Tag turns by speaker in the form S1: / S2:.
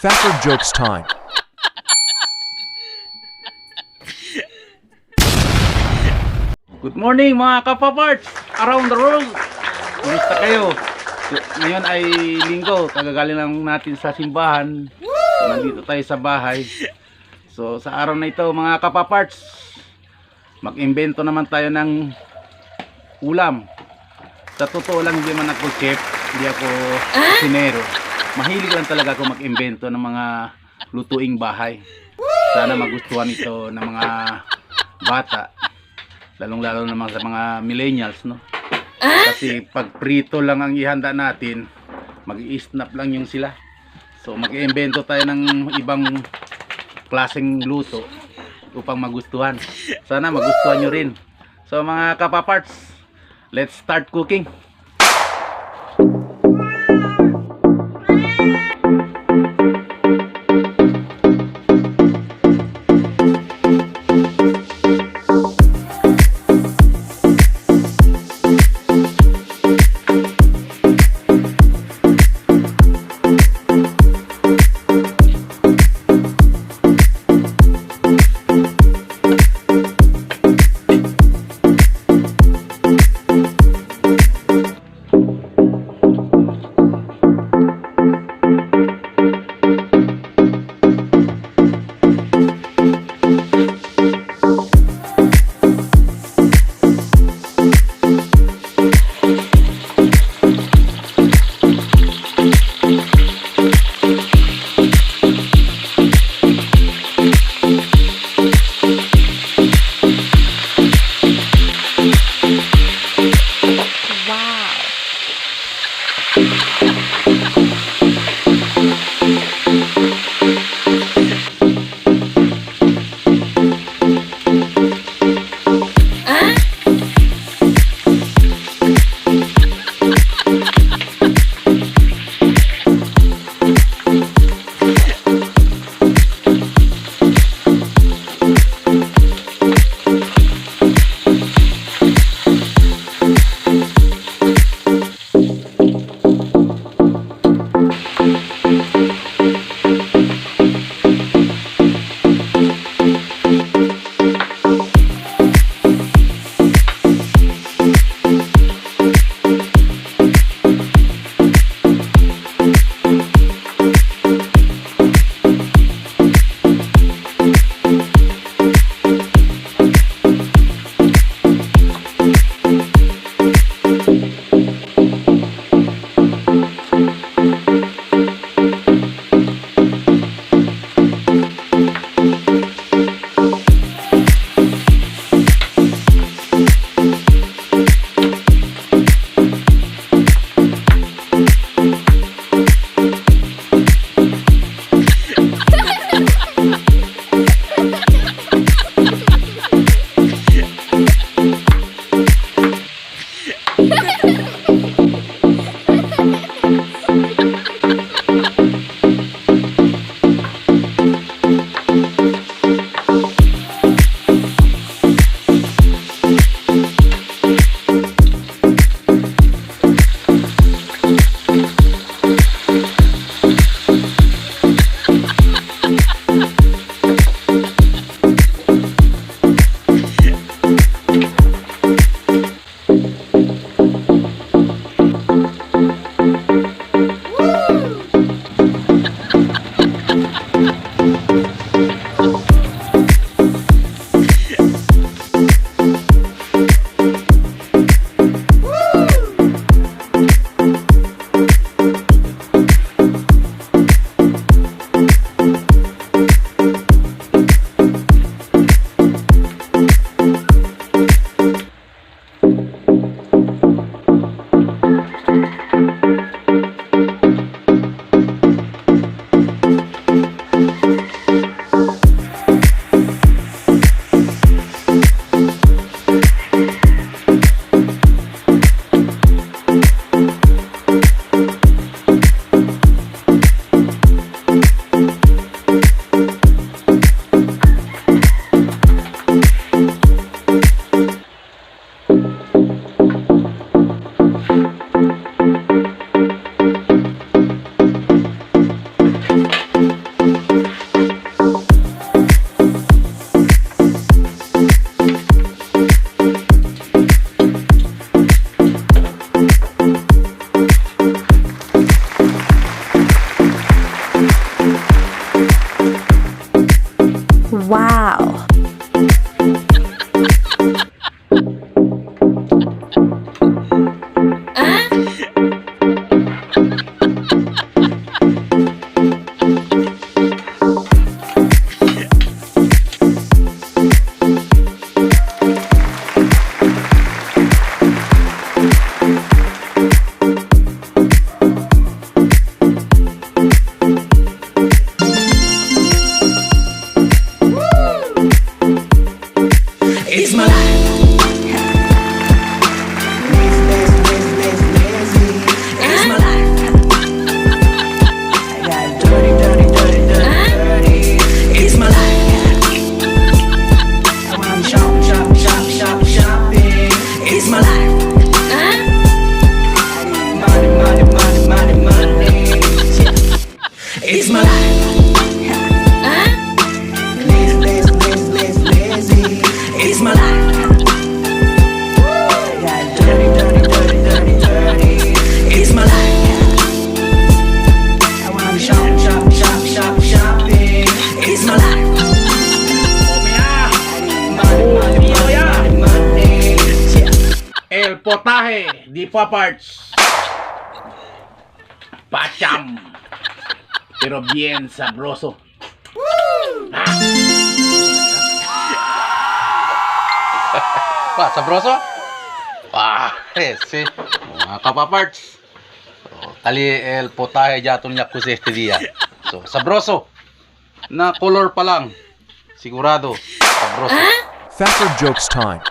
S1: Factor jokes time.
S2: Good morning mga kapaparts around the world. Kumusta kayo? Ngayon ay linggo, kagagaling lang natin sa simbahan. So, nandito tayo sa bahay. So sa araw na ito mga kapaparts, mag-imbento naman tayo ng ulam. Sa totoo lang hindi man ako chef, hindi ako kusinero. Mahilig lang talaga ako mag-imbento ng mga lutuing bahay. Sana magustuhan ito ng mga bata, lalong-lalo naman sa mga millennials, no? Kasi pag prito lang ang ihanda natin, mag-i-snap lang yung sila. So mag-iimbento tayo ng ibang klaseng luto upang magustuhan. Sana magustuhan nyo rin. So mga kapaparts, let's start cooking.
S1: Wow!
S3: It's my life. It's my life. I got dirty. It's my life. I wanna shopping. It's my life. Money. It's my life. Lazy. It's my life. Got dirty. It's my life. I wanna shopping. It's my life. Money.
S2: El potaje di paparts. Pacham. Pero bien sabroso. Pa, sabroso? Sí. Mga kapaparts. So, tali el potaje yaton niya kus este día. So, sabroso. Na color pa lang. Sigurado, sabroso.
S4: Fatter jokes time.